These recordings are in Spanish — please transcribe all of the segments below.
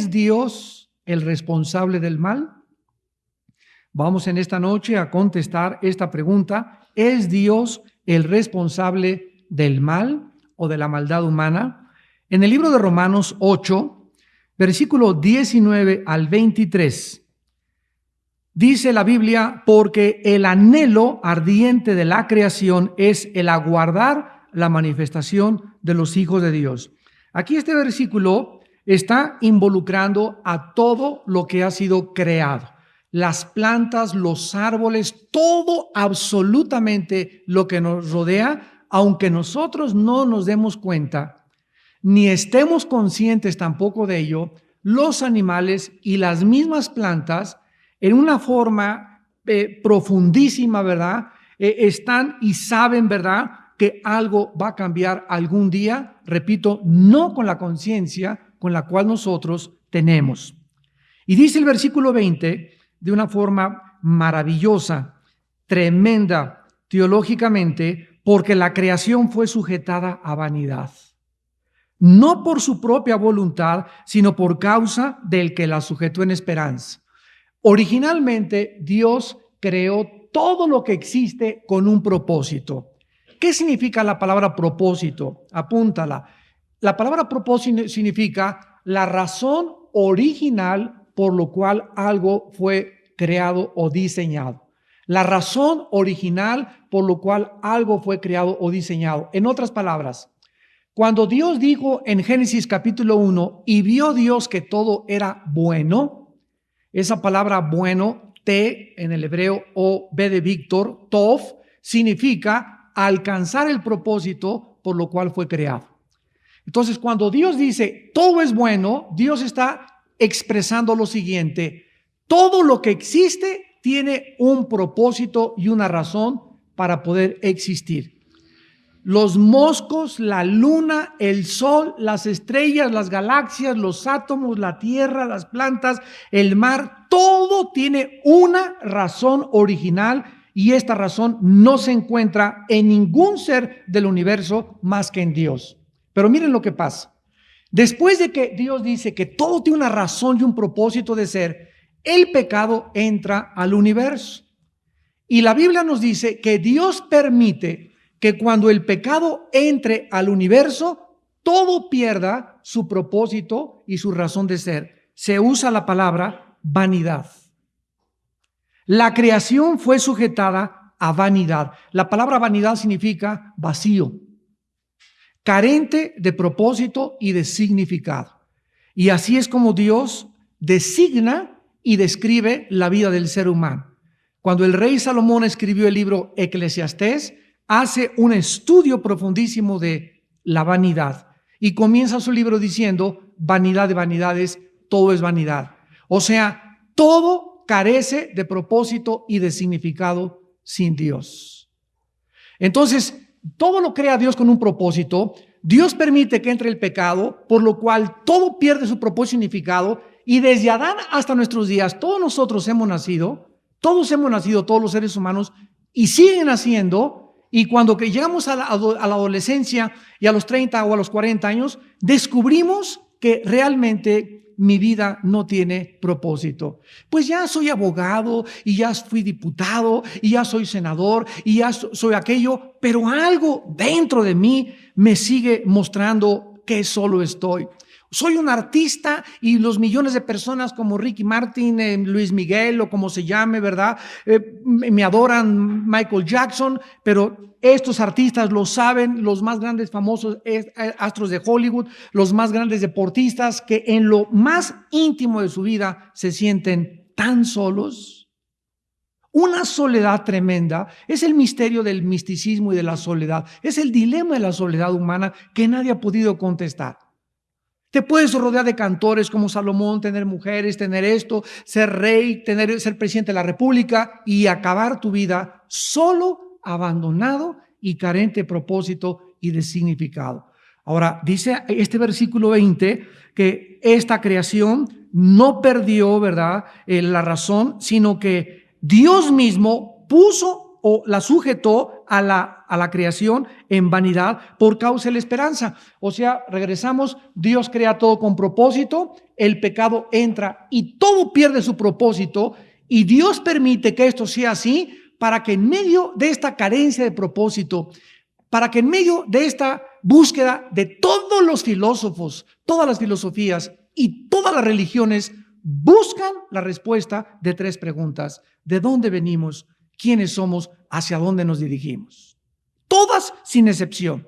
¿es Dios el responsable del mal? Vamos en esta noche a contestar esta pregunta. ¿Es Dios el responsable del mal o de la maldad humana? En el libro de Romanos 8, versículo 19 al 23, dice la Biblia: porque el anhelo ardiente de la creación es el aguardar la manifestación de los hijos de Dios. Aquí este versículo está involucrando a todo lo que ha sido creado. Las plantas, los árboles, todo absolutamente lo que nos rodea, aunque nosotros no nos demos cuenta, ni estemos conscientes tampoco de ello, los animales y las mismas plantas, en una forma profundísima, ¿verdad? Están y saben, ¿verdad?, que algo va a cambiar algún día, repito, no con la conciencia con la cual nosotros tenemos. Y dice el versículo 20, de una forma maravillosa, tremenda teológicamente, porque la creación fue sujetada a vanidad, no por su propia voluntad, sino por causa del que la sujetó en esperanza. Originalmente, Dios creó todo lo que existe con un propósito. ¿Qué significa la palabra propósito? Apúntala. La palabra propósito significa la razón original por lo cual algo fue creado o diseñado. La razón original por lo cual algo fue creado o diseñado. En otras palabras, cuando Dios dijo en Génesis capítulo 1, y vio Dios que todo era bueno, esa palabra bueno, te en el hebreo o B de Víctor, tov, significa alcanzar el propósito por lo cual fue creado. Entonces, cuando Dios dice todo es bueno, Dios está expresando lo siguiente: todo lo que existe tiene un propósito y una razón para poder existir. Los moscos, la luna, el sol, las estrellas, las galaxias, los átomos, la tierra, las plantas, el mar, todo tiene una razón original, y esta razón no se encuentra en ningún ser del universo más que en Dios. Pero miren lo que pasa. Después de que Dios dice que todo tiene una razón y un propósito de ser, el pecado entra al universo. Y la Biblia nos dice que Dios permite que cuando el pecado entre al universo, todo pierda su propósito y su razón de ser. Se usa la palabra vanidad. La creación fue sujetada a vanidad. La palabra vanidad significa vacío, carente de propósito y de significado. Y así es como Dios designa y describe la vida del ser humano. Cuando el rey Salomón escribió el libro Eclesiastés, hace un estudio profundísimo de la vanidad y comienza su libro diciendo: vanidad de vanidades, todo es vanidad. O sea, todo carece de propósito y de significado sin Dios. Entonces, todo lo crea Dios con un propósito. Dios permite que entre el pecado, por lo cual todo pierde su propósito y significado. Y desde Adán hasta nuestros días, todos nosotros hemos nacido, todos los seres humanos, y siguen naciendo. Y cuando llegamos a la adolescencia y a los 30 o a los 40 años, descubrimos que realmente mi vida no tiene propósito. Pues ya soy abogado y ya fui diputado y ya soy senador y ya soy aquello, pero algo dentro de mí me sigue mostrando que solo estoy. Soy un artista y los millones de personas como Ricky Martin, Luis Miguel o como se llame, ¿verdad? Me adoran, Michael Jackson, pero estos artistas lo saben, los más grandes famosos astros de Hollywood, los más grandes deportistas, que en lo más íntimo de su vida se sienten tan solos. Una soledad tremenda. Es el misterio del misticismo y de la soledad. Es el dilema de la soledad humana que nadie ha podido contestar. Te puedes rodear de cantores como Salomón, tener mujeres, tener esto, ser rey, ser presidente de la república y acabar tu vida solo, abandonado y carente de propósito y de significado. Ahora, dice este versículo 20 que esta creación no perdió, ¿verdad?, la razón, sino que Dios mismo puso o la sujetó a la creación en vanidad por causa de la esperanza. O sea, regresamos, Dios crea todo con propósito, el pecado entra y todo pierde su propósito, y Dios permite que esto sea así para que en medio de esta carencia de propósito, para que en medio de esta búsqueda de todos los filósofos, todas las filosofías y todas las religiones buscan la respuesta de 3 preguntas: ¿de dónde venimos? ¿Quiénes somos? ¿Hacia dónde nos dirigimos? Todas sin excepción.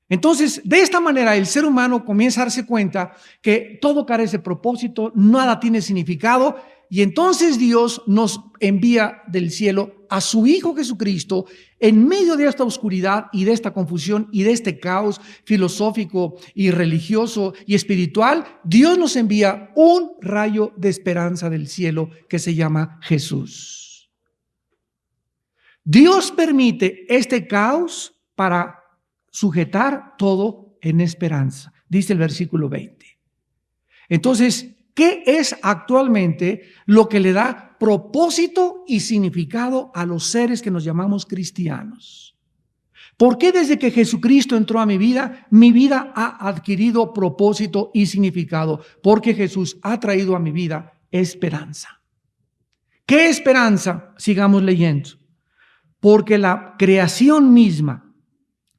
Entonces, de esta manera, el ser humano comienza a darse cuenta que todo carece de propósito, nada tiene significado, y entonces Dios nos envía del cielo a su Hijo Jesucristo en medio de esta oscuridad y de esta confusión y de este caos filosófico y religioso y espiritual. Dios nos envía un rayo de esperanza del cielo que se llama Jesús. Dios permite este caos para sujetar todo en esperanza, dice el versículo 20. Entonces, ¿qué es actualmente lo que le da propósito y significado a los seres que nos llamamos cristianos? ¿Por qué desde que Jesucristo entró a mi vida ha adquirido propósito y significado? Porque Jesús ha traído a mi vida esperanza. ¿Qué esperanza? Sigamos leyendo. Porque la creación misma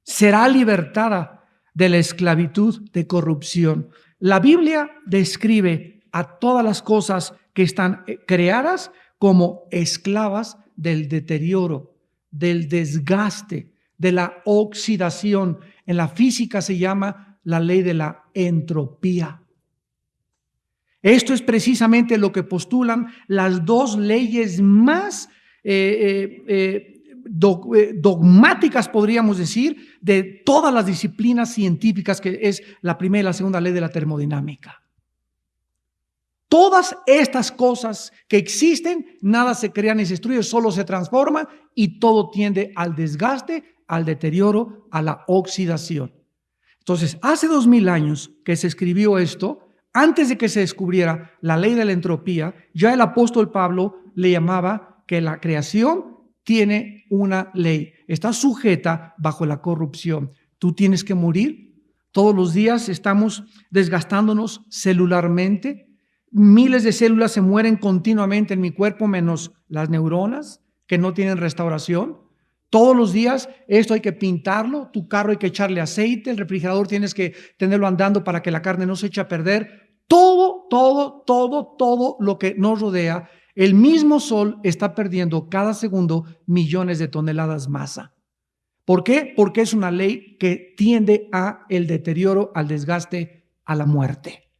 será libertada de la esclavitud de corrupción. La Biblia describe a todas las cosas que están creadas como esclavas del deterioro, del desgaste, de la oxidación. En la física se llama la ley de la entropía. Esto es precisamente lo que postulan las 2 leyes más dogmáticas, podríamos decir, de todas las disciplinas científicas, que es la primera y la segunda ley de la termodinámica. Todas estas cosas que existen, nada se crea ni se destruye, solo se transforma, y todo tiende al desgaste, al deterioro, a la oxidación. Entonces, hace 2000 años que se escribió esto, antes de que se descubriera la ley de la entropía, ya el apóstol Pablo le llamaba que la creación tiene una ley, está sujeta bajo la corrupción. Tú tienes que morir. Todos los días estamos desgastándonos celularmente. Miles de células se mueren continuamente en mi cuerpo, menos las neuronas, que no tienen restauración. Todos los días esto hay que pintarlo, tu carro hay que echarle aceite, el refrigerador tienes que tenerlo andando para que la carne no se eche a perder. Todo lo que nos rodea. El mismo sol está perdiendo cada segundo millones de toneladas masa. ¿Por qué? Porque es una ley que tiende a el deterioro, al desgaste, a la muerte.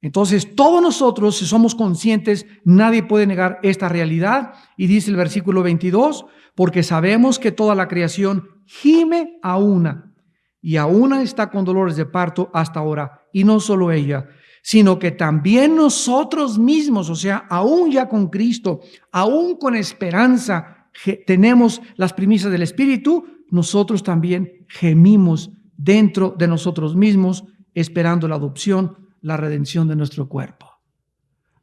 Entonces, todos nosotros, si somos conscientes, nadie puede negar esta realidad. Y dice el versículo 22, porque sabemos que toda la creación gime a una, y a una está con dolores de parto hasta ahora, y no solo ella, sino que también nosotros mismos, o sea, aún ya con Cristo, aún con esperanza, tenemos las primicias del Espíritu, nosotros también gemimos dentro de nosotros mismos, esperando la adopción, la redención de nuestro cuerpo.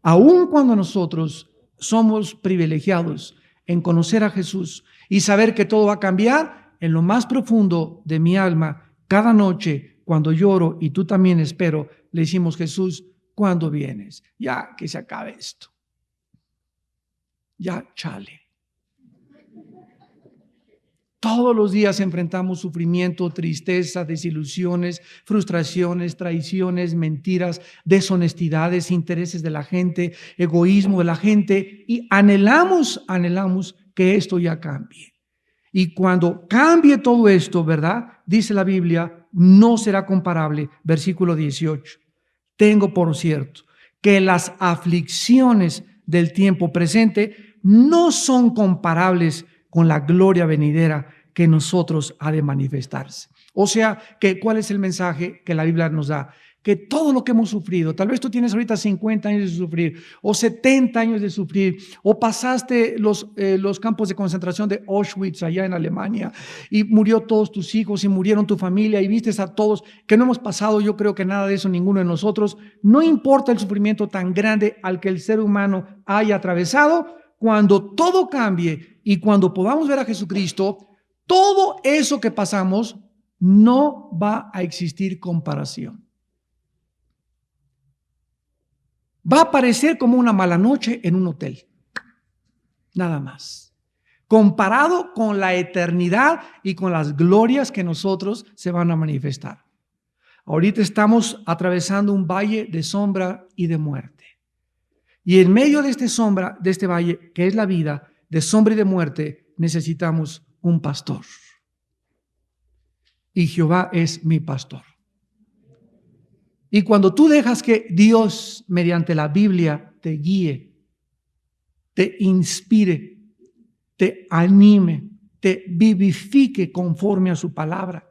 Aún cuando nosotros somos privilegiados en conocer a Jesús y saber que todo va a cambiar, en lo más profundo de mi alma, cada noche, cuando lloro y tú también espero, le decimos: Jesús, ¿cuándo vienes? Ya que se acabe esto. Ya, chale. Todos los días enfrentamos sufrimiento, tristeza, desilusiones, frustraciones, traiciones, mentiras, deshonestidades, intereses de la gente, egoísmo de la gente, y anhelamos que esto ya cambie. Y cuando cambie todo esto, ¿verdad? Dice la Biblia, no será comparable. Versículo 18. Tengo por cierto que las aflicciones del tiempo presente no son comparables con la gloria venidera que nosotros ha de manifestarse. O sea, ¿cuál es el mensaje que la Biblia nos da? Que todo lo que hemos sufrido, tal vez tú tienes ahorita 50 años de sufrir, o 70 años de sufrir, o pasaste los campos de concentración de Auschwitz allá en Alemania, y murió todos tus hijos, y murieron tu familia, y viste a todos, que no hemos pasado, yo creo que nada de eso, ninguno de nosotros. No importa el sufrimiento tan grande al que el ser humano haya atravesado, cuando todo cambie y cuando podamos ver a Jesucristo, todo eso que pasamos no va a existir comparación. Va a parecer como una mala noche en un hotel. Nada más. Comparado con la eternidad y con las glorias que nosotros se van a manifestar. Ahorita estamos atravesando un valle de sombra y de muerte. Y en medio de este valle, que es la vida, de sombra y de muerte, necesitamos un pastor. Y Jehová es mi pastor. Y cuando tú dejas que Dios, mediante la Biblia, te guíe, te inspire, te anime, te vivifique conforme a su palabra,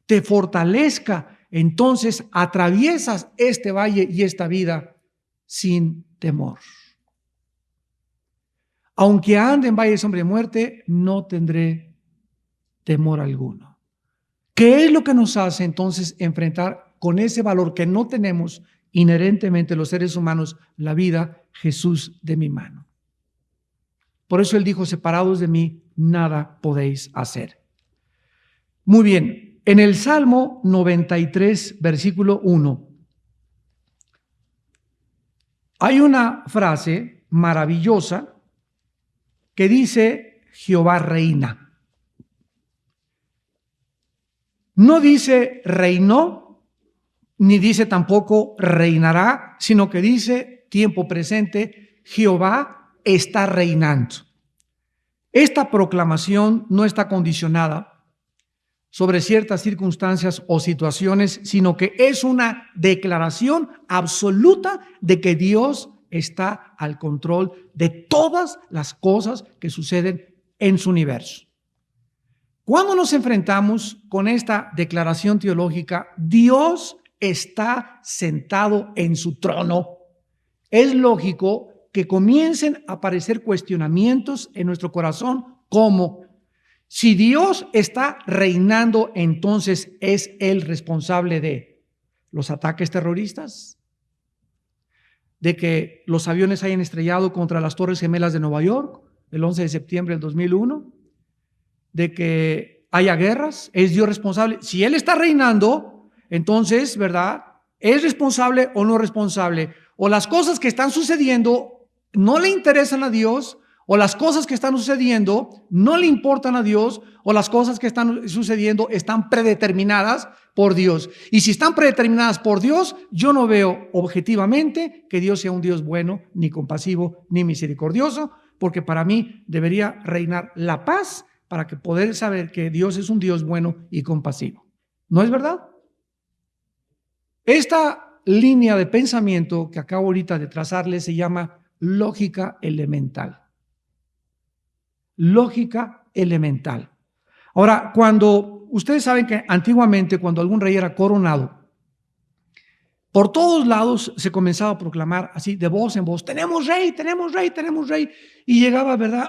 te fortalezca, entonces atraviesas este valle y esta vida sin temor. Aunque ande en valle de sombra y muerte, no tendré temor alguno. ¿Qué es lo que nos hace entonces enfrentar con ese valor que no tenemos inherentemente los seres humanos, la vida? Jesús de mi mano. Por eso Él dijo, separados de mí, nada podéis hacer. Muy bien, en el Salmo 93, versículo 1, hay una frase maravillosa que dice, Jehová reina. No dice reinó, ni dice tampoco reinará, sino que dice tiempo presente, Jehová está reinando. Esta proclamación no está condicionada sobre ciertas circunstancias o situaciones, sino que es una declaración absoluta de que Dios está al control de todas las cosas que suceden en su universo. Cuando nos enfrentamos con esta declaración teológica, Dios está sentado en su trono. Es lógico que comiencen a aparecer cuestionamientos en nuestro corazón como, si Dios está reinando, entonces ¿es Él responsable de los ataques terroristas? ¿De que los aviones hayan estrellado contra las Torres Gemelas de Nueva York el 11 de septiembre del 2001? ¿De que haya guerras? ¿Es Dios responsable? Si Él está reinando, entonces, ¿verdad? ¿Es responsable o no responsable? O las cosas que están sucediendo no le interesan a Dios, o las cosas que están sucediendo no le importan a Dios, o las cosas que están sucediendo están predeterminadas por Dios. Y si están predeterminadas por Dios, yo no veo objetivamente que Dios sea un Dios bueno, ni compasivo, ni misericordioso, porque para mí debería reinar la paz para que poder saber que Dios es un Dios bueno y compasivo. ¿No es verdad? Esta línea de pensamiento que acabo ahorita de trazarle se llama lógica elemental. Lógica elemental. Ahora, cuando ustedes saben que antiguamente cuando algún rey era coronado, por todos lados se comenzaba a proclamar así de voz en voz, tenemos rey, tenemos rey, tenemos rey. Y llegaba, ¿verdad?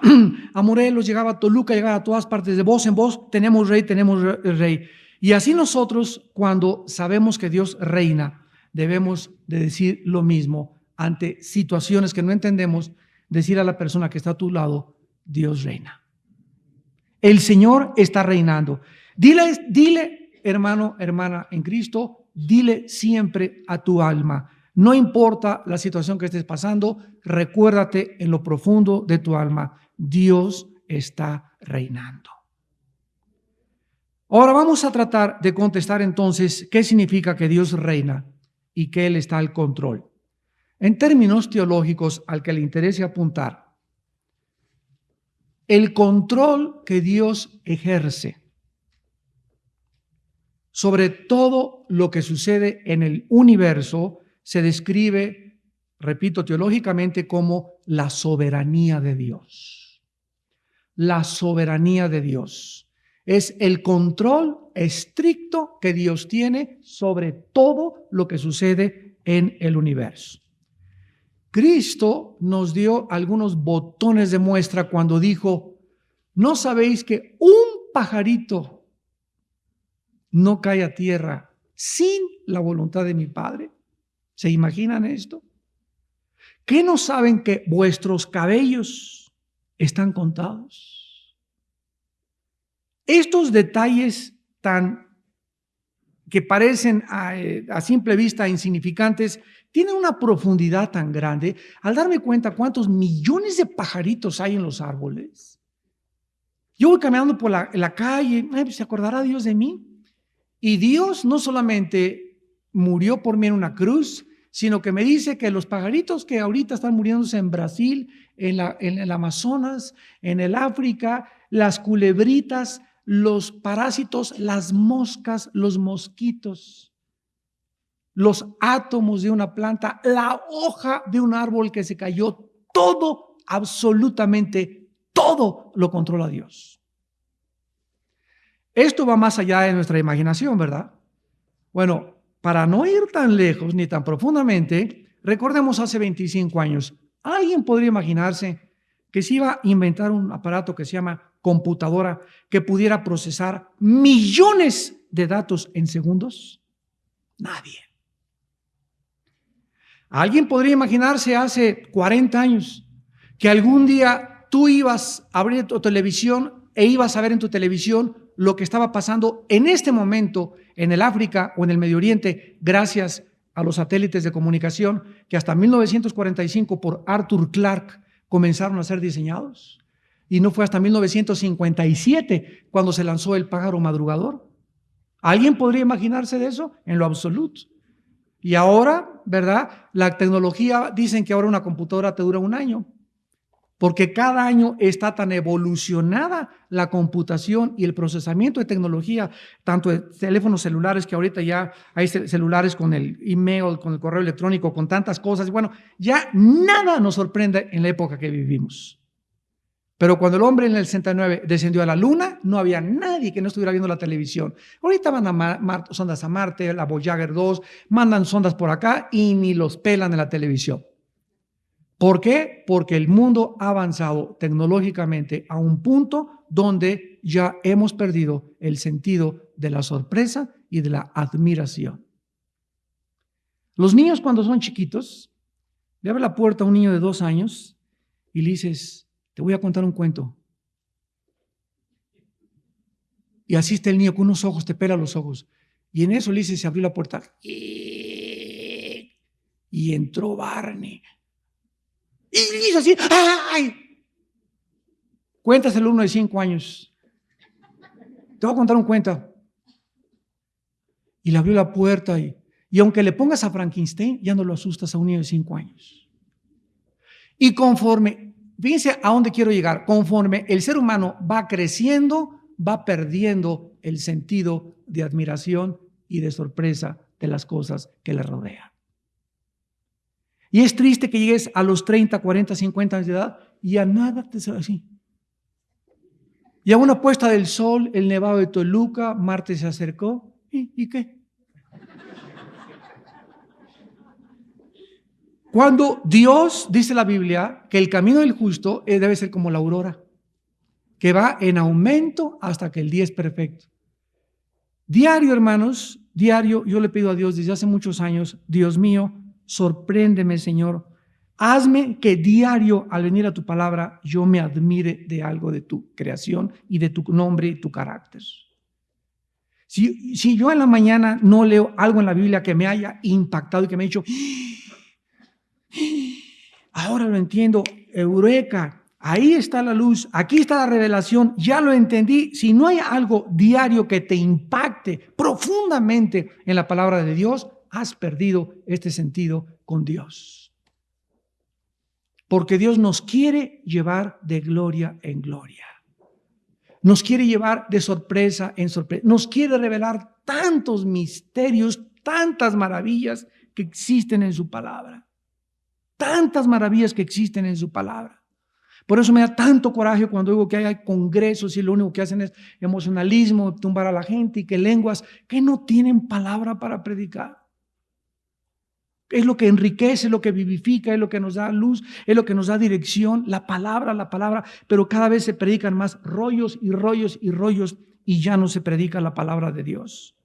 A Morelos, llegaba a Toluca, llegaba a todas partes de voz en voz, tenemos rey. Y así nosotros, cuando sabemos que Dios reina, debemos de decir lo mismo ante situaciones que no entendemos, decir a la persona que está a tu lado, Dios reina. El Señor está reinando. Dile, hermano, hermana en Cristo, dile siempre a tu alma, no importa la situación que estés pasando, recuérdate en lo profundo de tu alma, Dios está reinando. Ahora vamos a tratar de contestar entonces qué significa que Dios reina y que Él está al control. En términos teológicos al que le interese apuntar, el control que Dios ejerce sobre todo lo que sucede en el universo se describe, repito, teológicamente como la soberanía de Dios. La soberanía de Dios es el control estricto que Dios tiene sobre todo lo que sucede en el universo. Cristo nos dio algunos botones de muestra cuando dijo, ¿no sabéis que un pajarito no cae a tierra sin la voluntad de mi Padre? ¿Se imaginan esto? ¿Qué no saben que vuestros cabellos están contados. Estos detalles que parecen a simple vista insignificantes, tienen una profundidad tan grande. Al darme cuenta cuántos millones de pajaritos hay en los árboles, yo voy caminando por la calle, ¿se acordará Dios de mí? Y Dios no solamente murió por mí en una cruz, sino que me dice que los pajaritos que ahorita están muriéndose en Brasil, en el Amazonas, en el África, las culebritas, los parásitos, las moscas, los mosquitos, los átomos de una planta, la hoja de un árbol que se cayó, todo, absolutamente todo lo controla Dios. Esto va más allá de nuestra imaginación, ¿verdad? Bueno, para no ir tan lejos ni tan profundamente, recordemos hace 25 años, ¿alguien podría imaginarse que se iba a inventar un aparato que se llama computadora que pudiera procesar millones de datos en segundos? Nadie. ¿Alguien podría imaginarse hace 40 años que algún día tú ibas a abrir tu televisión e ibas a ver en tu televisión lo que estaba pasando en este momento en el África o en el Medio Oriente gracias a los satélites de comunicación que hasta 1945 por Arthur Clarke comenzaron a ser diseñados? Y no fue hasta 1957 cuando se lanzó el pájaro madrugador. ¿Alguien podría imaginarse de eso? En lo absoluto. Y ahora, ¿verdad? La tecnología, dicen que ahora una computadora te dura un año, porque cada año está tan evolucionada la computación y el procesamiento de tecnología, tanto de teléfonos celulares, que ahorita ya hay celulares con el email, con el correo electrónico, con tantas cosas. Bueno, ya nada nos sorprende en la época que vivimos. Pero cuando el hombre en el 69 descendió a la luna, no había nadie que no estuviera viendo la televisión. Ahorita mandan sondas a Marte, la Voyager 2, mandan sondas por acá y ni los pelan en la televisión. ¿Por qué? Porque el mundo ha avanzado tecnológicamente a un punto donde ya hemos perdido el sentido de la sorpresa y de la admiración. Los niños cuando son chiquitos, le abre la puerta a un niño de 2 años y le dices: te voy a contar un cuento. Y así está el niño con unos ojos, te pela los ojos. Y en eso le dice, se abrió la puerta. Y entró Barney. Y le hizo así. ¡Ay! Cuéntaselo a uno de 5 años. Te voy a contar un cuento. Y le abrió la puerta. Y aunque le pongas a Frankenstein, ya no lo asustas a un niño de 5 años. Y conforme... Fíjense a dónde quiero llegar. Conforme el ser humano va creciendo, va perdiendo el sentido de admiración y de sorpresa de las cosas que le rodean. Y es triste que llegues a los 30, 40, 50 años de edad y a nada te sale así. Y a una puesta del sol, el nevado de Toluca, Marte se acercó. ¿Y qué? Cuando Dios, dice la Biblia, que el camino del justo debe ser como la aurora, que va en aumento hasta que el día es perfecto. Diario, hermanos, diario, yo le pido a Dios desde hace muchos años: Dios mío, sorpréndeme, Señor. Hazme que diario, al venir a tu palabra, yo me admire de algo de tu creación y de tu nombre y tu carácter. Si yo en la mañana no leo algo en la Biblia que me haya impactado y que me haya dicho... ahora lo entiendo, eureka, ahí está la luz, aquí está la revelación, ya lo entendí. Si no hay algo diario que te impacte profundamente en la palabra de Dios, has perdido este sentido con Dios. Porque Dios nos quiere llevar de gloria en gloria. Nos quiere llevar de sorpresa en sorpresa. Nos quiere revelar tantos misterios, tantas maravillas que existen en su palabra. Tantas maravillas que existen en su palabra. Por eso me da tanto coraje cuando digo que hay congresos y lo único que hacen es emocionalismo, tumbar a la gente, y que lenguas que no tienen palabra para predicar. Es lo que enriquece, es lo que vivifica, es lo que nos da luz, es lo que nos da dirección, la palabra, pero cada vez se predican más rollos y rollos y rollos y ya no se predica la palabra de Dios.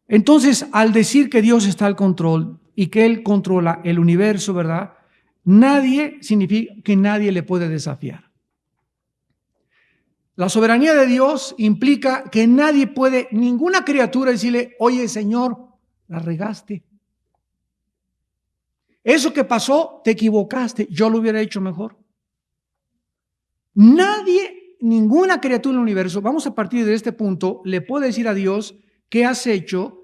Entonces, al decir que Dios está al control y que Él controla el universo, ¿verdad? Nadie significa que nadie le puede desafiar. La soberanía de Dios implica que nadie puede, ninguna criatura decirle, oye Señor, la regaste. Eso que pasó, te equivocaste, yo lo hubiera hecho mejor. Nadie, ninguna criatura en el universo, vamos a partir de este punto, le puede decir a Dios, ¿qué has hecho?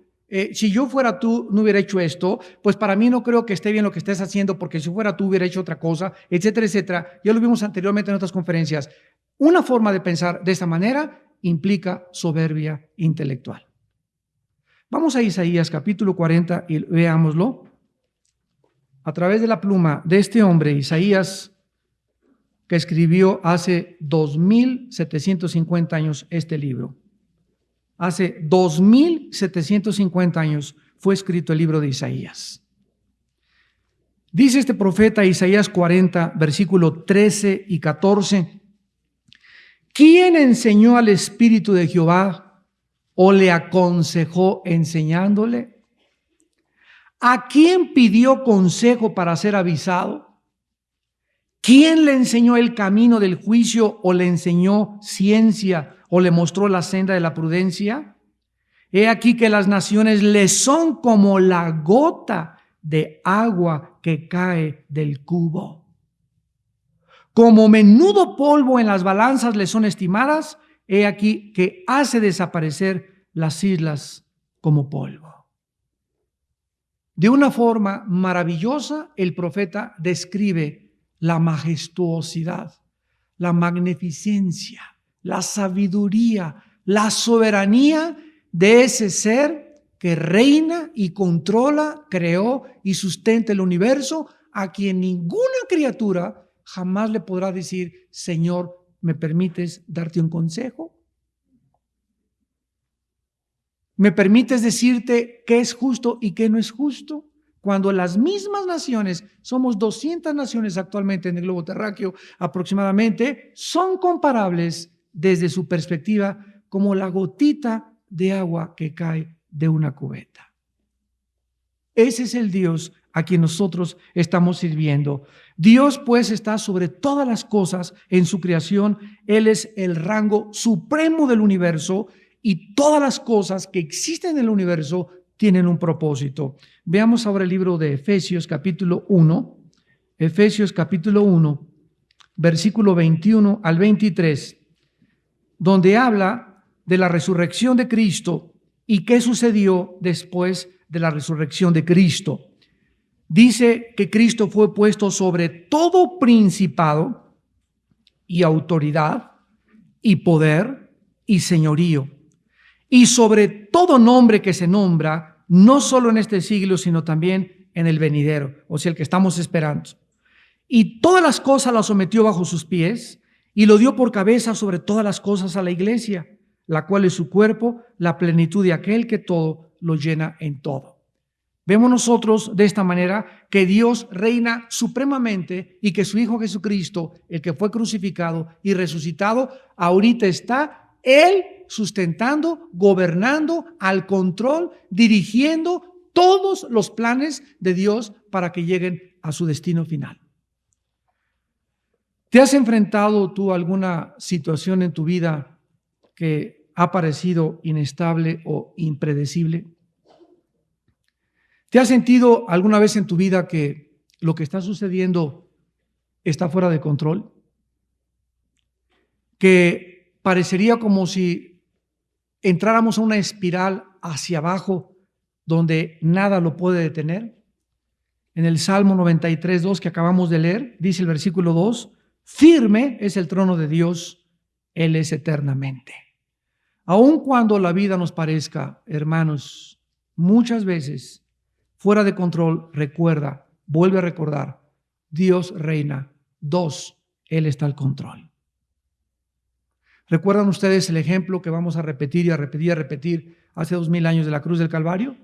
Si yo fuera tú, no hubiera hecho esto, pues para mí no creo que esté bien lo que estés haciendo, porque si fuera tú hubiera hecho otra cosa, etcétera, etcétera. Ya lo vimos anteriormente en otras conferencias. Una forma de pensar de esta manera implica soberbia intelectual. Vamos a Isaías capítulo 40 y veámoslo. A través de la pluma de este hombre, Isaías, que escribió hace 2750 años este libro. Hace 2750 años fue escrito el libro de Isaías. Dice este profeta Isaías 40, versículo 13 y 14. ¿Quién enseñó al Espíritu de Jehová o le aconsejó enseñándole? ¿A quién pidió consejo para ser avisado? ¿Quién le enseñó el camino del juicio o le enseñó ciencia o le mostró la senda de la prudencia? He aquí que las naciones le son como la gota de agua que cae del cubo. Como menudo polvo en las balanzas le son estimadas, he aquí que hace desaparecer las islas como polvo. De una forma maravillosa, el profeta describe la majestuosidad, la magnificencia, la sabiduría, la soberanía de ese ser que reina y controla, creó y sustenta el universo, a quien ninguna criatura jamás le podrá decir, Señor, ¿me permites darte un consejo? ¿Me permites decirte qué es justo y qué no es justo? Cuando las mismas naciones, somos 200 naciones actualmente en el globo terráqueo aproximadamente, son comparables desde su perspectiva como la gotita de agua que cae de una cubeta. Ese es el Dios a quien nosotros estamos sirviendo. Dios pues está sobre todas las cosas en su creación. Él es el rango supremo del universo y todas las cosas que existen en el universo tienen un propósito. Veamos ahora el libro de Efesios capítulo 1. Efesios capítulo 1, versículo 21 al 23, donde habla de la resurrección de Cristo y qué sucedió después de la resurrección de Cristo. Dice que Cristo fue puesto sobre todo principado y autoridad y poder y señorío, y sobre todo nombre que se nombra, no solo en este siglo, sino también en el venidero, o sea, el que estamos esperando. Y todas las cosas las sometió bajo sus pies y lo dio por cabeza sobre todas las cosas a la iglesia, la cual es su cuerpo, la plenitud de aquel que todo lo llena en todo. Vemos nosotros de esta manera que Dios reina supremamente y que su Hijo Jesucristo, el que fue crucificado y resucitado, ahorita está Él sustentando, gobernando, al control, dirigiendo todos los planes de Dios para que lleguen a su destino final. ¿Te has enfrentado tú a alguna situación en tu vida que ha parecido inestable o impredecible? ¿Te has sentido alguna vez en tu vida que lo que está sucediendo está fuera de control? Que parecería como si entráramos a una espiral hacia abajo donde nada lo puede detener. En el Salmo 93:2 que acabamos de leer, dice el versículo 2, firme es el trono de Dios, Él es eternamente. Aun cuando la vida nos parezca, hermanos, muchas veces fuera de control, recuerda, vuelve a recordar, Dios reina. 2, Él está al control. ¿Recuerdan ustedes el ejemplo que vamos a repetir y a repetir y a repetir hace 2000 años de la cruz del Calvario?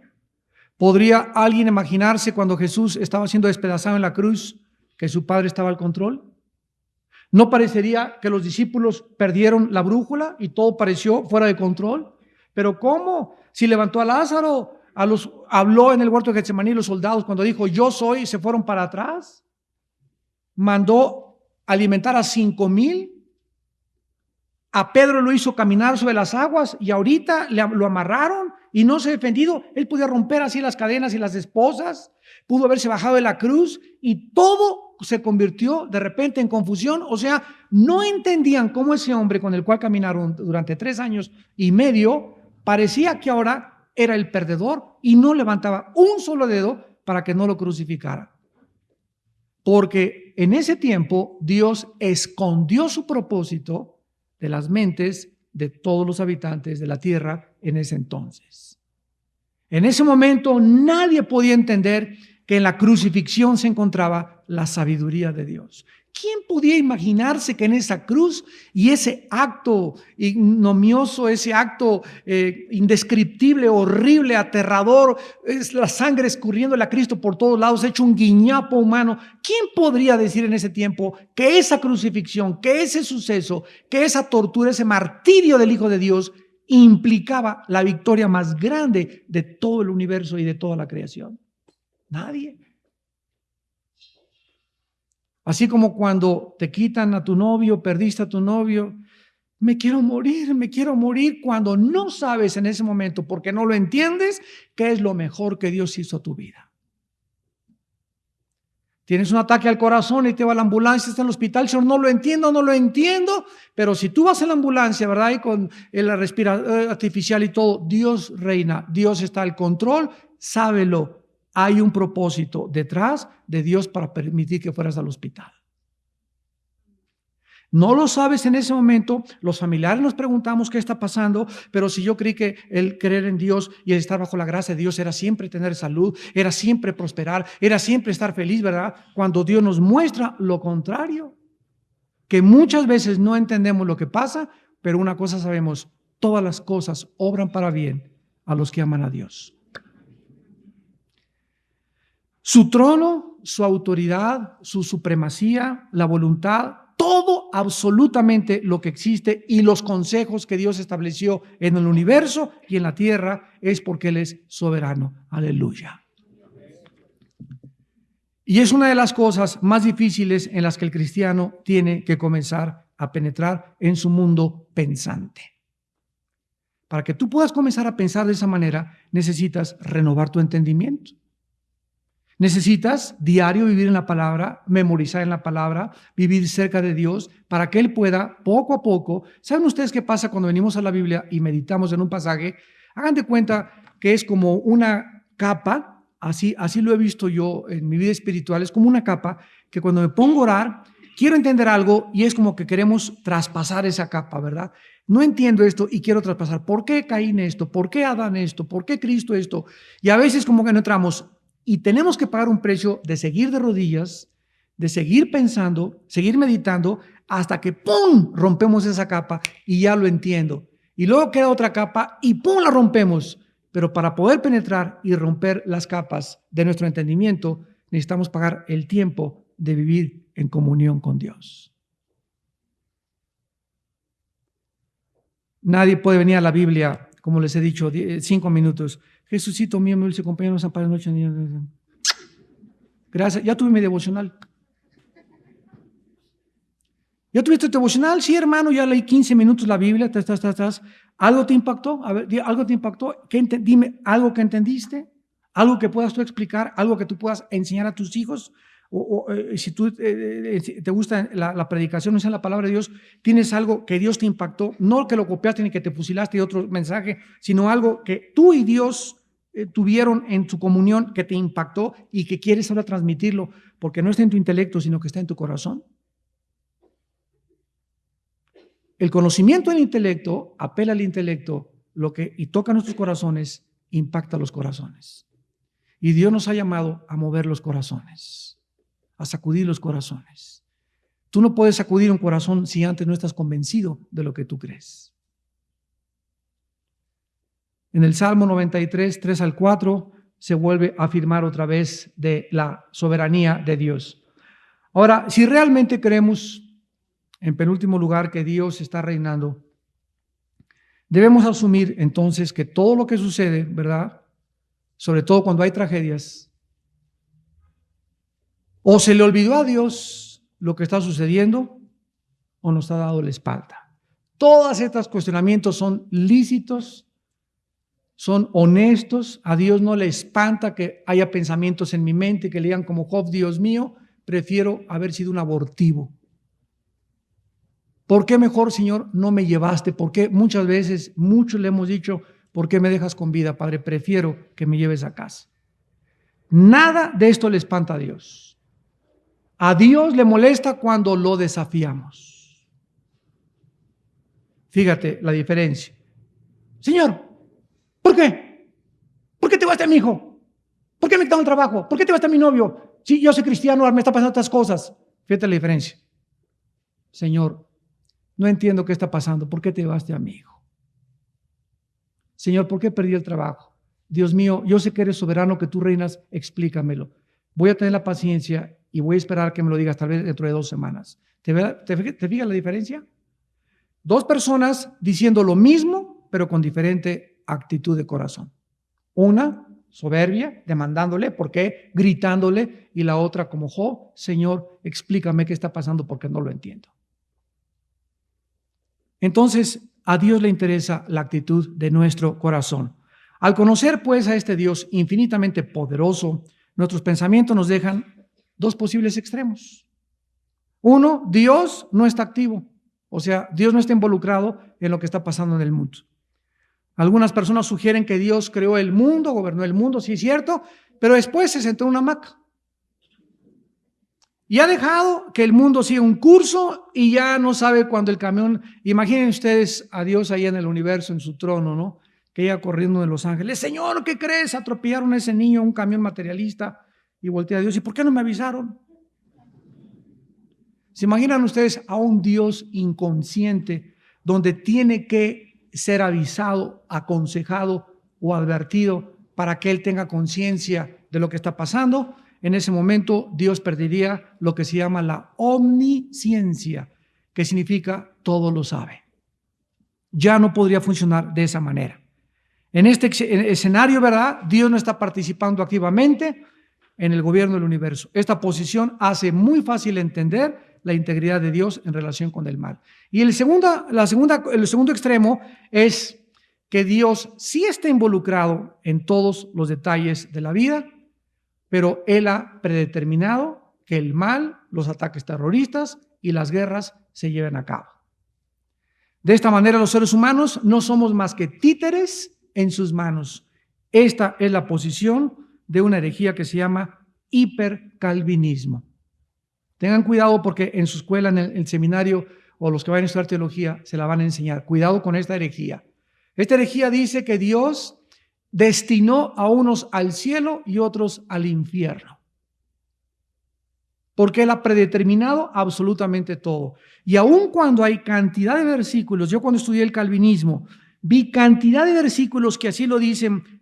¿Podría alguien imaginarse cuando Jesús estaba siendo despedazado en la cruz que su Padre estaba al control? ¿No parecería que los discípulos perdieron la brújula y todo pareció fuera de control? ¿Pero cómo? Si levantó a Lázaro, habló en el huerto de Getsemaní los soldados cuando dijo, yo soy, y se fueron para atrás. mandó alimentar a 5,000. A Pedro lo hizo caminar sobre las aguas y ahorita lo amarraron y no se ha defendido. Él podía romper así las cadenas y las esposas, pudo haberse bajado de la cruz y todo se convirtió de repente en confusión. O sea, no entendían cómo ese hombre con el cual caminaron durante 3 años y medio parecía que ahora era el perdedor y no levantaba un solo dedo para que no lo crucificara. Porque en ese tiempo Dios escondió su propósito de las mentes de todos los habitantes de la tierra en ese entonces. En ese momento nadie podía entender que en la crucifixión se encontraba la sabiduría de Dios. ¿Quién podía imaginarse que en esa cruz y ese acto ignominioso, ese acto indescriptible, horrible, aterrador, es la sangre escurriendo a Cristo por todos lados, hecho un guiñapo humano? ¿Quién podría decir en ese tiempo que esa crucifixión, que ese suceso, que esa tortura, ese martirio del Hijo de Dios implicaba la victoria más grande de todo el universo y de toda la creación? Nadie. Así como cuando te quitan a tu novio, perdiste a tu novio, me quiero morir, cuando no sabes en ese momento, porque no lo entiendes, qué es lo mejor que Dios hizo a tu vida. Tienes un ataque al corazón y te va a la ambulancia, está en el hospital, Señor, no lo entiendo, pero si tú vas a la ambulancia, ¿verdad? Y con la respiración artificial y todo, Dios reina, Dios está al control, sábelo. Hay un propósito detrás de Dios para permitir que fueras al hospital. No lo sabes en ese momento, los familiares nos preguntamos qué está pasando, pero si yo creí que el creer en Dios y el estar bajo la gracia de Dios era siempre tener salud, era siempre prosperar, era siempre estar feliz, ¿verdad? Cuando Dios nos muestra lo contrario, que muchas veces no entendemos lo que pasa, pero una cosa sabemos, todas las cosas obran para bien a los que aman a Dios. Su trono, su autoridad, su supremacía, la voluntad, todo absolutamente lo que existe y los consejos que Dios estableció en el universo y en la tierra es porque Él es soberano. Aleluya. Y es una de las cosas más difíciles en las que el cristiano tiene que comenzar a penetrar en su mundo pensante. Para que tú puedas comenzar a pensar de esa manera, necesitas renovar tu entendimiento. Necesitas diario vivir en la palabra, memorizar en la palabra, vivir cerca de Dios para que Él pueda poco a poco. ¿Saben ustedes qué pasa cuando venimos a la Biblia y meditamos en un pasaje? Hagan de cuenta que es como una capa, así lo he visto yo en mi vida espiritual, es como una capa que cuando me pongo a orar, quiero entender algo y es como que queremos traspasar esa capa, ¿verdad? No entiendo esto y quiero traspasar. ¿Por qué Caín esto? ¿Por qué Adán esto? ¿Por qué Cristo esto? Y a veces como que no entramos. Y tenemos que pagar un precio de seguir de rodillas, de seguir pensando, seguir meditando, hasta que ¡pum! Rompemos esa capa y ya lo entiendo. Y luego queda otra capa y ¡pum! La rompemos. Pero para poder penetrar y romper las capas de nuestro entendimiento, necesitamos pagar el tiempo de vivir en comunión con Dios. Nadie puede venir a la Biblia, como les he dicho, 5 minutos. Jesucito mío, mi dulce compañero, nos ampara noche. Gracias, ya tuve mi devocional. ¿Ya tuviste tu devocional? Sí, hermano, ya leí 15 minutos la Biblia. ¿Algo te impactó? A ver, ¿algo te impactó? Dime, ¿algo que entendiste? ¿Algo que puedas tú explicar? ¿Algo que tú puedas enseñar a tus hijos? Si tú te gusta la predicación, no es en la palabra de Dios, tienes algo que Dios te impactó, no que lo copiaste ni que te fusilaste de otro mensaje, sino algo que tú y Dios tuvieron en su comunión que te impactó y que quieres ahora transmitirlo, porque no está en tu intelecto, sino que está en tu corazón. El conocimiento del intelecto apela al intelecto, y toca nuestros corazones, impacta los corazones. Y Dios nos ha llamado a mover los corazones, a sacudir los corazones. Tú no puedes sacudir un corazón si antes no estás convencido de lo que tú crees. En el Salmo 93, 3 al 4, se vuelve a afirmar otra vez de la soberanía de Dios. Ahora, si realmente creemos, en penúltimo lugar, que Dios está reinando, debemos asumir entonces que todo lo que sucede, ¿verdad? Sobre todo cuando hay tragedias, o se le olvidó a Dios, lo que está sucediendo o nos ha dado la espalda? Todos estos cuestionamientos son lícitos, son honestos. A Dios no le espanta que haya pensamientos en mi mente que le digan como Job, Dios mío, prefiero haber sido un abortivo. ¿Por qué mejor, Señor, no me llevaste? ¿Por qué muchas veces, muchos le hemos dicho, ¿por qué me dejas con vida, Padre? Prefiero que me lleves a casa. Nada de esto le espanta a Dios. A Dios le molesta cuando lo desafiamos. Fíjate la diferencia. Señor, ¿por qué? ¿Por qué te vas a mi hijo? ¿Por qué me quitaron el trabajo? ¿Por qué te vas a mi novio? Si yo soy cristiano, me está pasando otras cosas. Fíjate la diferencia. Señor, no entiendo qué está pasando. ¿Por qué te vas a mi hijo? Señor, ¿por qué perdí el trabajo? Dios mío, yo sé que eres soberano, que tú reinas, explícamelo. Voy a tener la paciencia y voy a esperar que me lo digas tal vez dentro de 2 semanas. ¿Te fijas la diferencia? 2 personas diciendo lo mismo, pero con diferente actitud de corazón. Una, soberbia, demandándole, ¿por qué? Gritándole, y la otra como Job, Señor, explícame qué está pasando porque no lo entiendo. Entonces, a Dios le interesa la actitud de nuestro corazón. Al conocer pues a este Dios infinitamente poderoso, nuestros pensamientos nos dejan 2 posibles extremos. Uno, Dios no está activo, o sea, Dios no está involucrado en lo que está pasando en el mundo. Algunas personas sugieren que Dios creó el mundo, gobernó el mundo, sí es cierto, pero después se sentó en una hamaca. Y ha dejado que el mundo siga un curso y ya no sabe cuándo el camión. Imaginen ustedes a Dios ahí en el universo, en su trono, ¿no? Que iba corriendo de los ángeles. Señor, ¿qué crees? Atropellaron a ese niño, un camión materialista. Y voltea a Dios. ¿Y por qué no me avisaron? ¿Se imaginan ustedes a un Dios inconsciente donde tiene que ser avisado, aconsejado o advertido para que él tenga conciencia de lo que está pasando? En ese momento Dios perdería lo que se llama la omnisciencia, que significa todo lo sabe. Ya no podría funcionar de esa manera. En este escenario, ¿verdad? Dios no está participando activamente en el gobierno del universo. Esta posición hace muy fácil entender la integridad de Dios en relación con el mal. Y el segundo extremo es que Dios sí está involucrado en todos los detalles de la vida, pero Él ha predeterminado que el mal, los ataques terroristas y las guerras se lleven a cabo. De esta manera, los seres humanos no somos más que títeres en sus manos. Esta es la posición de una herejía que se llama hipercalvinismo. Tengan cuidado porque en su escuela, en el seminario o los que vayan a estudiar teología, se la van a enseñar. Cuidado con esta herejía. Esta herejía dice que Dios destinó a unos al cielo y otros al infierno, porque Él ha predeterminado absolutamente todo. Y aun cuando hay cantidad de versículos, yo cuando estudié el calvinismo, vi cantidad de versículos que así lo dicen,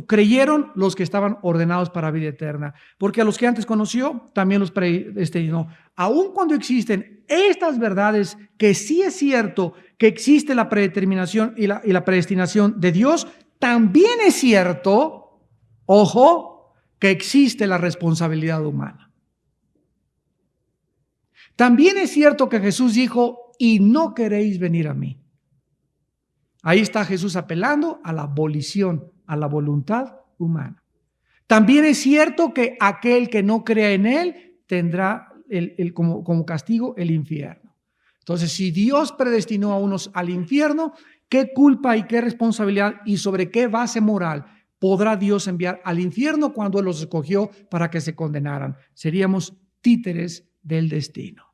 creyeron los que estaban ordenados para vida eterna, porque a los que antes conoció, también los predestinó. Aun cuando existen estas verdades, que sí es cierto que existe la predeterminación y la predestinación de Dios, también es cierto, ojo, que existe la responsabilidad humana. También es cierto que Jesús dijo, y no queréis venir a mí. Ahí está Jesús apelando a la volición, a la voluntad humana. También es cierto que aquel que no crea en Él tendrá como castigo el infierno. Entonces, si Dios predestinó a unos al infierno, ¿qué culpa y qué responsabilidad y sobre qué base moral podrá Dios enviar al infierno cuando Él los escogió para que se condenaran? Seríamos títeres del destino.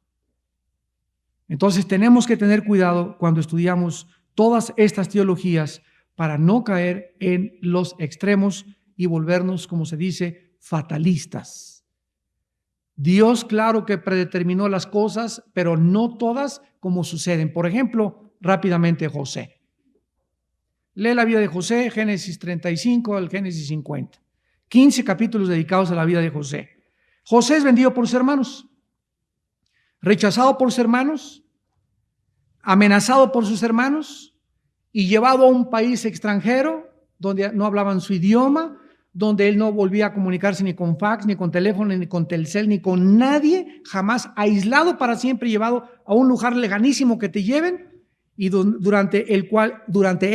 Entonces tenemos que tener cuidado cuando estudiamos todas estas teologías para no caer en los extremos y volvernos, como se dice, fatalistas. Dios, claro que predeterminó las cosas, pero no todas como suceden. Por ejemplo, rápidamente José. Lee la vida de José, Génesis 35 al Génesis 50. 15 capítulos dedicados a la vida de José. José es vendido por sus hermanos, rechazado por sus hermanos, amenazado por sus hermanos y llevado a un país extranjero donde no hablaban su idioma, donde él no volvía a comunicarse ni con fax, ni con teléfono, ni con Telcel, ni con nadie, jamás, aislado para siempre, llevado a un lugar lejanísimo que te lleven, y durante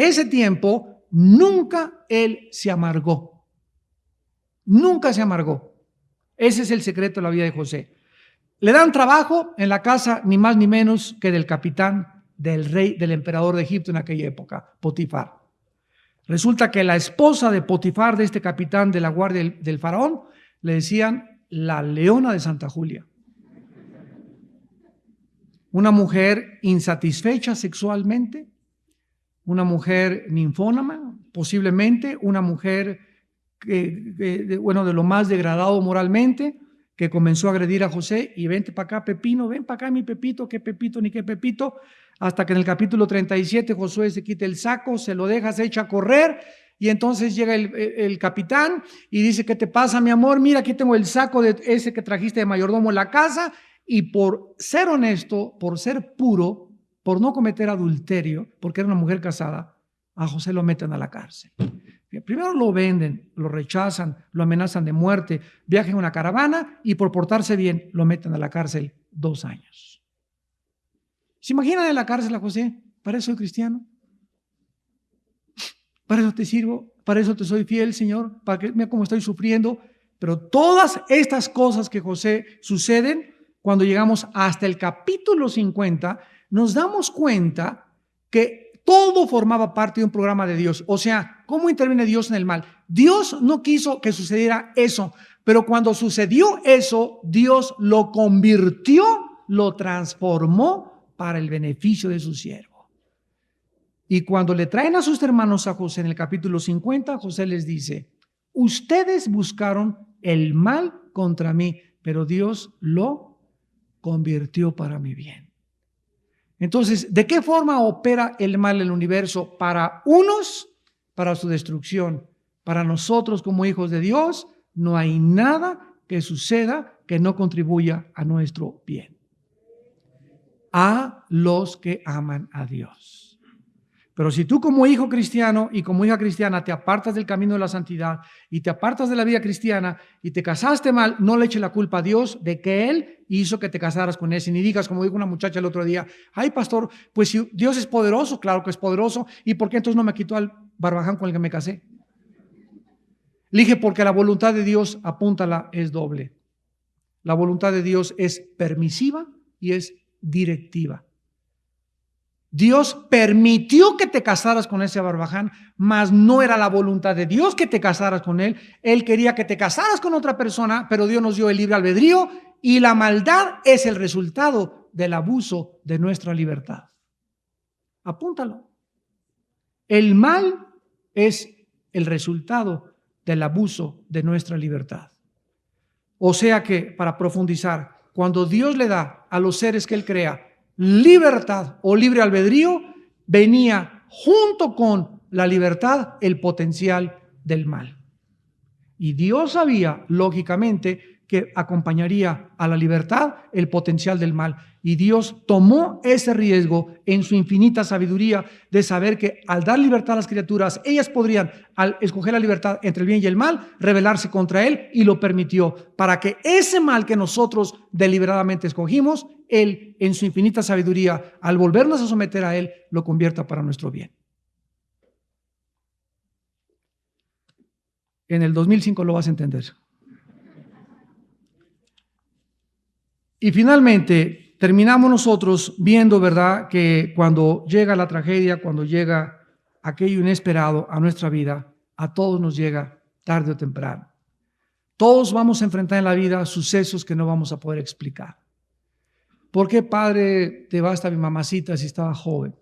ese tiempo nunca él se amargó. Nunca se amargó. Ese es el secreto de la vida de José. Le dan trabajo en la casa ni más ni menos que del capitán del rey, del emperador de Egipto en aquella época, Potifar. Resulta que la esposa de Potifar, de este capitán de la guardia del faraón, le decían la leona de Santa Julia. Una mujer insatisfecha sexualmente, una mujer ninfónama, posiblemente una mujer de lo más degradado moralmente, que comenzó a agredir a José. Y vente para acá, Pepino, ven para acá, mi Pepito, qué Pepito, ni qué Pepito, hasta que en el capítulo 37 Josué se quita el saco, se lo deja, se echa a correr, y entonces llega el capitán y dice: ¿qué te pasa, mi amor? Mira, aquí tengo el saco de ese que trajiste de mayordomo en la casa. Y por ser honesto, por ser puro, por no cometer adulterio, porque era una mujer casada, a José lo meten a la cárcel. Primero lo venden, lo rechazan, lo amenazan de muerte, viajan en una caravana y por portarse bien lo meten a la cárcel 2 años. ¿Se imaginan en la cárcel a José? ¿Para eso soy cristiano? ¿Para eso te sirvo? ¿Para eso te soy fiel, Señor? ¿Para que mira cómo estoy sufriendo? Pero todas estas cosas que José suceden, cuando llegamos hasta el capítulo 50, nos damos cuenta que todo formaba parte de un programa de Dios. O sea, ¿cómo interviene Dios en el mal? Dios no quiso que sucediera eso, pero cuando sucedió eso, Dios lo convirtió, lo transformó para el beneficio de su siervo. Y cuando le traen a sus hermanos a José en el capítulo 50, José les dice: ustedes buscaron el mal contra mí, pero Dios lo convirtió para mi bien. Entonces, ¿de qué forma opera el mal en el universo? Para unos, para su destrucción. Para nosotros como hijos de Dios, no hay nada que suceda que no contribuya a nuestro bien. A los que aman a Dios. Pero si tú como hijo cristiano y como hija cristiana te apartas del camino de la santidad y te apartas de la vida cristiana y te casaste mal, no le eches la culpa a Dios de que Él hizo que te casaras con ese. Ni digas, como dijo una muchacha el otro día: ay, pastor, pues si Dios es poderoso, claro que es poderoso, ¿y por qué entonces no me quitó al barbaján con el que me casé? Le dije: porque la voluntad de Dios, apúntala, es doble. La voluntad de Dios es permisiva y es directiva. Dios permitió que te casaras con ese barbaján, mas no era la voluntad de Dios que te casaras con él. Él quería que te casaras con otra persona, pero Dios nos dio el libre albedrío y la maldad es el resultado del abuso de nuestra libertad. Apúntalo. El mal es el resultado del abuso de nuestra libertad. O sea que, para profundizar, cuando Dios le da a los seres que Él crea libertad o libre albedrío, venía junto con la libertad el potencial del mal. Y Dios sabía, lógicamente, que acompañaría a la libertad el potencial del mal. Y Dios tomó ese riesgo en su infinita sabiduría de saber que al dar libertad a las criaturas, ellas podrían, al escoger la libertad entre el bien y el mal, rebelarse contra Él, y lo permitió para que ese mal que nosotros deliberadamente escogimos, Él en su infinita sabiduría, al volvernos a someter a Él, lo convierta para nuestro bien. En el 2005 lo vas a entender. Y finalmente terminamos nosotros viendo, ¿verdad?, que cuando llega la tragedia, cuando llega aquello inesperado a nuestra vida, a todos nos llega tarde o temprano. Todos vamos a enfrentar en la vida sucesos que no vamos a poder explicar. ¿Por qué, padre, te basta mi mamacita si estaba joven?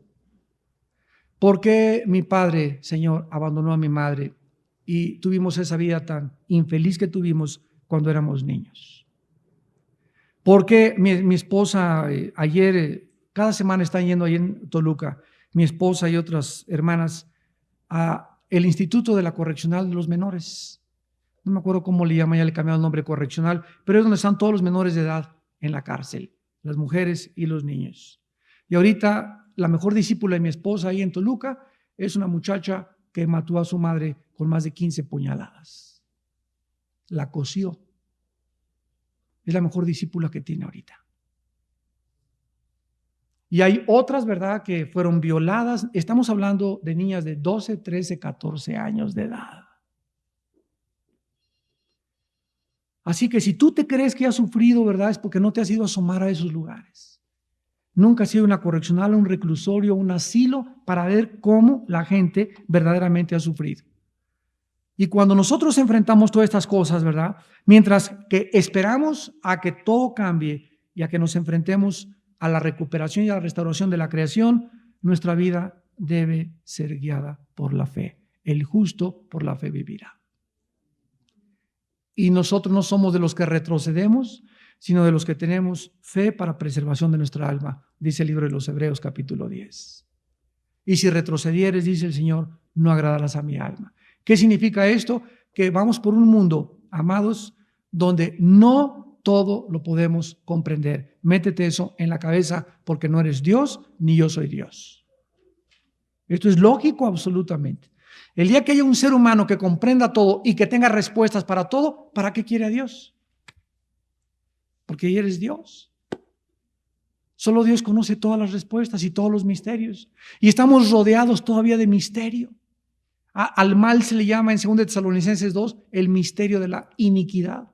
¿Por qué mi padre, Señor, abandonó a mi madre y tuvimos esa vida tan infeliz que tuvimos cuando éramos niños? Porque mi esposa ayer, cada semana están yendo ahí en Toluca, mi esposa y otras hermanas, a el Instituto de la Correccional de los Menores. No me acuerdo cómo le llaman, ya le cambiaron el nombre, correccional, pero es donde están todos los menores de edad en la cárcel, las mujeres y los niños. Y ahorita la mejor discípula de mi esposa ahí en Toluca es una muchacha que mató a su madre con más de 15 puñaladas. la cosió. Es la mejor discípula que tiene ahorita. Y hay otras, ¿verdad?, que fueron violadas. Estamos hablando de niñas de 12, 13, 14 años de edad. Así que si tú te crees que has sufrido, ¿verdad?, es porque no te has ido a asomar a esos lugares. Nunca has ido a una correccional, a un reclusorio, a un asilo para ver cómo la gente verdaderamente ha sufrido. Y cuando nosotros enfrentamos todas estas cosas, ¿verdad?, mientras que esperamos a que todo cambie y a que nos enfrentemos a la recuperación y a la restauración de la creación, nuestra vida debe ser guiada por la fe. El justo por la fe vivirá. Y nosotros no somos de los que retrocedemos, sino de los que tenemos fe para preservación de nuestra alma, dice el libro de los Hebreos capítulo 10. Y si retrocedieres, dice el Señor, no agradarás a mi alma. ¿Qué significa esto? Que vamos por un mundo, amados, donde no todo lo podemos comprender. Métete eso en la cabeza porque no eres Dios ni yo soy Dios. Esto es lógico absolutamente. El día que haya un ser humano que comprenda todo y que tenga respuestas para todo, ¿para qué quiere a Dios? Porque eres Dios. Solo Dios conoce todas las respuestas y todos los misterios. Y estamos rodeados todavía de misterio. Al mal se le llama en 2 Tesalonicenses 2 el misterio de la iniquidad.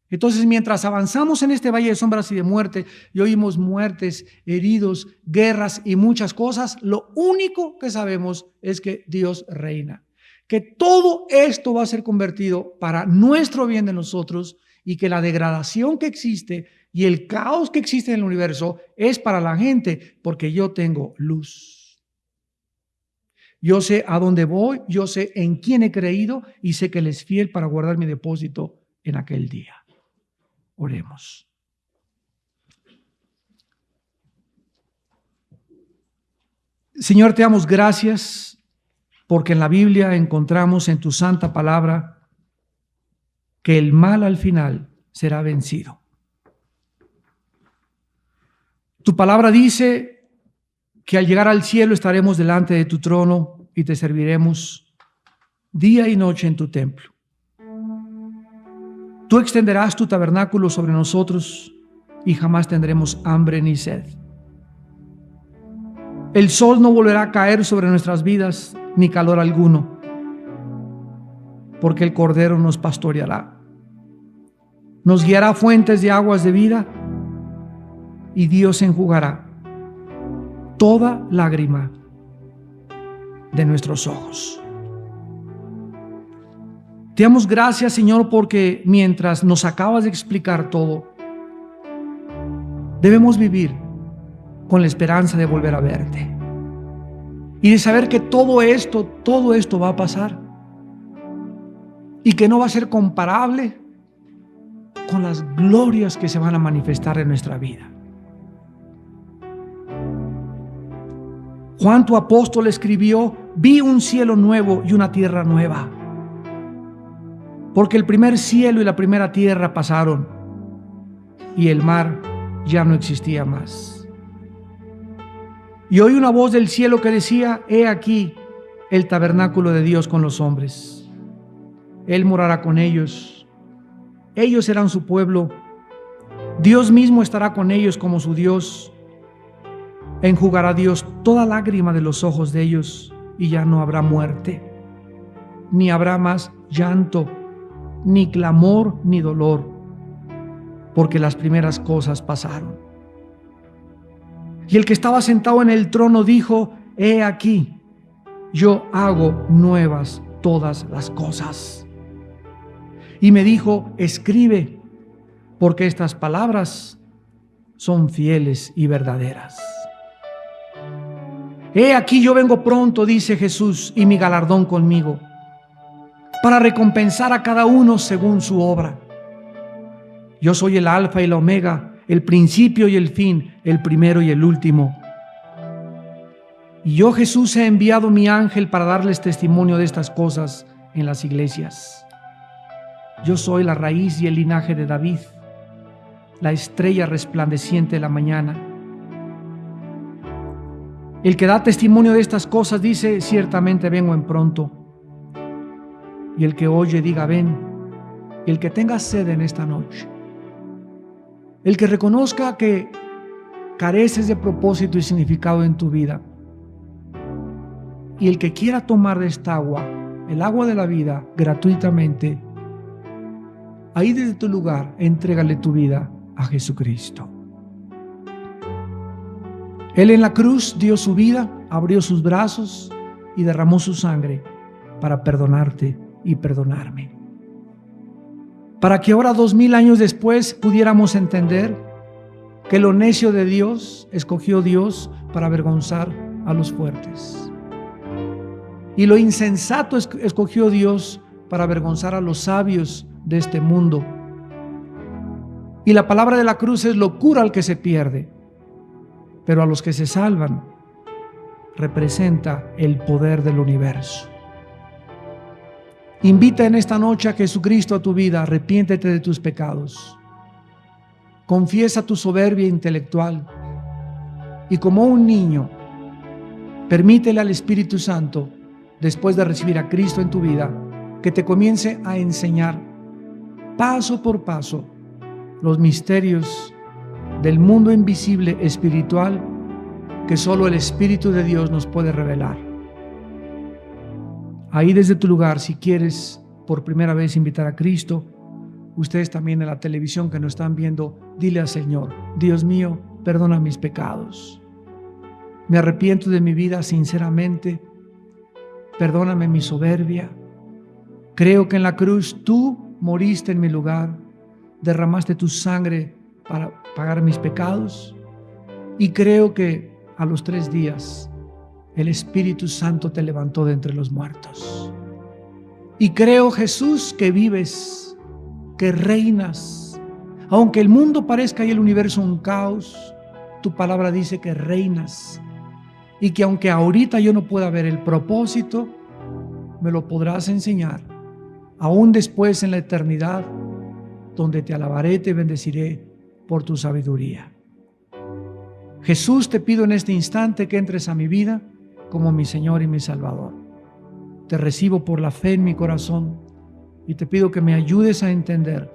Entonces, mientras avanzamos en este valle de sombras y de muerte y oímos muertes, heridos, guerras y muchas cosas, lo único que sabemos es que Dios reina. Que todo esto va a ser convertido para nuestro bien de nosotros y que la degradación que existe y el caos que existe en el universo es para la gente porque yo tengo luz. Yo sé a dónde voy, yo sé en quién he creído y sé que Él es fiel para guardar mi depósito en aquel día. Oremos. Señor, te damos gracias porque en la Biblia encontramos en tu santa palabra que el mal al final será vencido. Tu palabra dice que al llegar al cielo estaremos delante de tu trono y te serviremos día y noche en tu templo. Tú extenderás tu tabernáculo sobre nosotros y jamás tendremos hambre ni sed. El sol no volverá a caer sobre nuestras vidas, ni calor alguno, porque el Cordero nos pastoreará. Nos guiará a fuentes de aguas de vida y Dios enjugará toda lágrima de nuestros ojos. Te damos gracias, Señor, porque mientras nos acabas de explicar todo, debemos vivir con la esperanza de volver a verte y de saber que todo esto va a pasar y que no va a ser comparable con las glorias que se van a manifestar en nuestra vida. Juan, tu apóstol, escribió: vi un cielo nuevo y una tierra nueva, porque el primer cielo y la primera tierra pasaron y el mar ya no existía más. Y oí una voz del cielo que decía: he aquí el tabernáculo de Dios con los hombres. Él morará con ellos. Ellos serán su pueblo. Dios mismo estará con ellos como su Dios. Enjugará Dios toda lágrima de los ojos de ellos y ya no habrá muerte, ni habrá más llanto, ni clamor, ni dolor, porque las primeras cosas pasaron. Y el que estaba sentado en el trono dijo: he aquí, yo hago nuevas todas las cosas. Y me dijo: escribe, porque estas palabras son fieles y verdaderas. He aquí yo vengo pronto, dice Jesús, y mi galardón conmigo, para recompensar a cada uno según su obra. Yo soy el Alfa y la Omega, el principio y el fin, el primero y el último. Y yo, Jesús, he enviado mi ángel para darles testimonio de estas cosas en las iglesias. Yo soy la raíz y el linaje de David, la estrella resplandeciente de la mañana. El que da testimonio de estas cosas dice: ciertamente vengo en pronto. Y el que oye diga: ven. el que tenga sed en esta noche, el que reconozca que careces de propósito y significado en tu vida, y el que quiera tomar de esta agua, el agua de la vida, gratuitamente, ahí desde tu lugar, entrégale tu vida a Jesucristo. Él en la cruz dio su vida, abrió sus brazos y derramó su sangre para perdonarte y perdonarme. Para que ahora, 2000 años después, pudiéramos entender que lo necio de Dios escogió Dios para avergonzar a los fuertes. Y lo insensato escogió Dios para avergonzar a los sabios de este mundo. Y la palabra de la cruz es locura al que se pierde, pero a los que se salvan representa el poder del universo. Invita en esta noche a Jesucristo a tu vida, arrepiéntete de tus pecados, confiesa tu soberbia intelectual y como un niño, permítele al Espíritu Santo, después de recibir a Cristo en tu vida, que te comience a enseñar paso por paso los misterios del mundo invisible espiritual que solo el Espíritu de Dios nos puede revelar. Ahí desde tu lugar, si quieres por primera vez invitar a Cristo, ustedes también en la televisión que nos están viendo, dile al Señor: Dios mío, perdona mis pecados. Me arrepiento de mi vida sinceramente. Perdóname mi soberbia. Creo que en la cruz tú moriste en mi lugar, derramaste tu sangre para pagar mis pecados, y creo que a los 3 días el Espíritu Santo te levantó de entre los muertos. Y creo, Jesús, que vives, que reinas. Aunque el mundo parezca y el universo un caos, tu palabra dice que reinas. Y que aunque ahorita yo no pueda ver el propósito, me lo podrás enseñar, aún después en la eternidad, donde te alabaré y te bendeciré por tu sabiduría. Jesús, te pido en este instante que entres a mi vida como mi Señor y mi Salvador. Te recibo por la fe en mi corazón y te pido que me ayudes a entender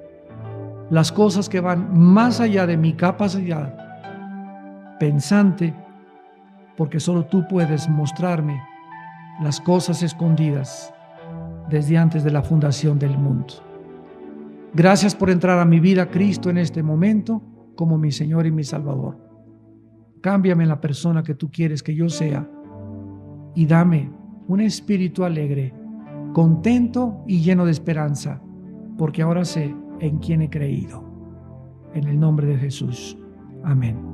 las cosas que van más allá de mi capacidad pensante, porque solo tú puedes mostrarme las cosas escondidas desde antes de la fundación del mundo. Gracias por entrar a mi vida, Cristo, en este momento como mi Señor y mi Salvador. Cámbiame en la persona que tú quieres que yo sea y dame un espíritu alegre, contento y lleno de esperanza, porque ahora sé en quién he creído. En el nombre de Jesús. Amén.